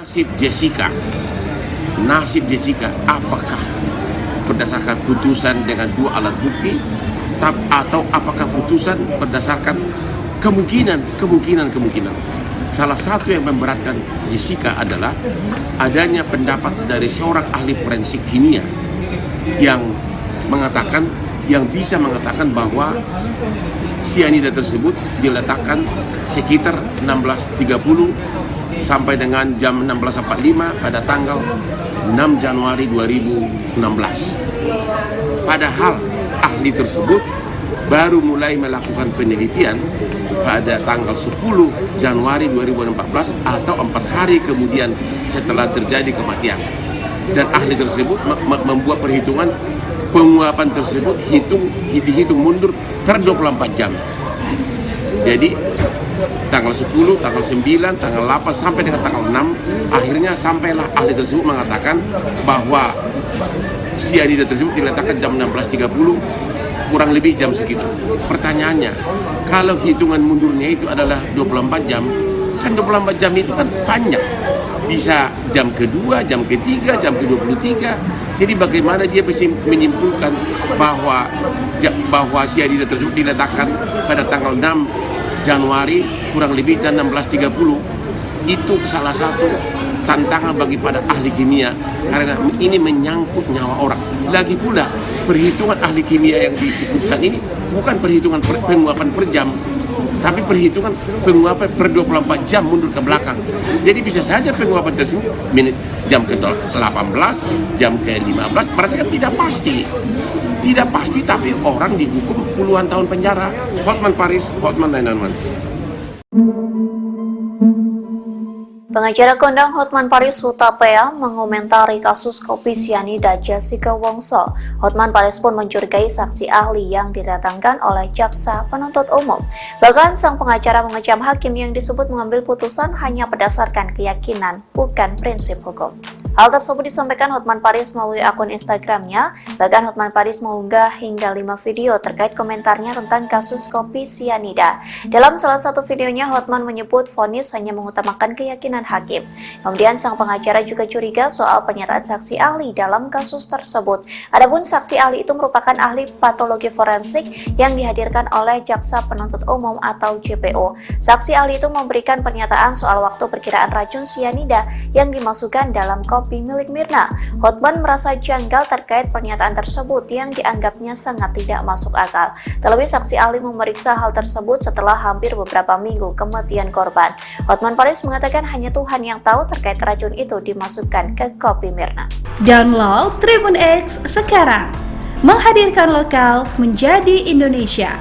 Nasib Jessica, apakah berdasarkan putusan dengan 2 alat bukti, atau apakah putusan berdasarkan kemungkinan. Salah satu yang memberatkan Jessica adalah adanya pendapat dari seorang ahli forensik kimia yang bisa mengatakan bahwa sianida tersebut diletakkan sekitar 16.30 sampai dengan jam 16.45 pada tanggal 6 Januari 2016. Padahal ahli tersebut baru mulai melakukan penelitian pada tanggal 10 Januari 2014 atau 4 hari kemudian setelah terjadi kematian. Dan ahli tersebut membuat perhitungan penguapan tersebut dihitung mundur per 24 jam. Jadi tanggal 10, tanggal 9, tanggal 8 sampai dengan tanggal 6 akhirnya sampailah ahli tersebut mengatakan bahwa sianida tersebut diletakkan jam 16.30 kurang lebih jam segitu. Pertanyaannya, kalau hitungan mundurnya itu adalah 24 jam, kan 24 jam itu kan banyak. Bisa jam kedua, jam ketiga, jam ke-23. Jadi bagaimana dia bisa menyimpulkan bahwa sianida tersebut diletakkan pada tanggal 6 Januari kurang lebih jam 16.30. Itu salah satu tantangan bagi pada ahli kimia karena ini menyangkut nyawa orang. Lagi pula perhitungan ahli kimia yang di putusan ini bukan perhitungan penguapan per jam, tapi perhitungan penguapan per 24 jam mundur ke belakang. Jadi bisa saja penguapan tersebut jam ke-18, jam ke-15, berarti kan tidak pasti. Tidak pasti, tapi orang dihukum puluhan tahun penjara. Hotman Paris, Hotman 911. Pengacara kondang Hotman Paris Hutapea mengomentari kasus kopi sianida Jessica Wongso. Hotman Paris pun mencurigai saksi ahli yang didatangkan oleh jaksa penuntut umum. Bahkan sang pengacara mengecam hakim yang disebut mengambil putusan hanya berdasarkan keyakinan, bukan prinsip hukum. Hal tersebut disampaikan Hotman Paris melalui akun Instagramnya. Bahkan Hotman Paris mengunggah hingga 5 video terkait komentarnya tentang kasus kopi sianida. Dalam salah satu videonya, Hotman menyebut vonis hanya mengutamakan keyakinan hakim. Kemudian sang pengacara juga curiga soal pernyataan saksi ahli dalam kasus tersebut. Adapun saksi ahli itu merupakan ahli patologi forensik yang dihadirkan oleh jaksa penuntut umum atau JPO. Saksi ahli itu memberikan pernyataan soal waktu perkiraan racun sianida yang dimasukkan dalam kopi milik Mirna. Hotman merasa janggal terkait pernyataan tersebut yang dianggapnya sangat tidak masuk akal. Terlebih saksi ahli memeriksa hal tersebut setelah hampir beberapa minggu kematian korban. Hotman Paris mengatakan hanya Tuhan yang tahu terkait racun itu dimasukkan ke kopi Mirna. Download Tribun X sekarang, menghadirkan lokal menjadi Indonesia.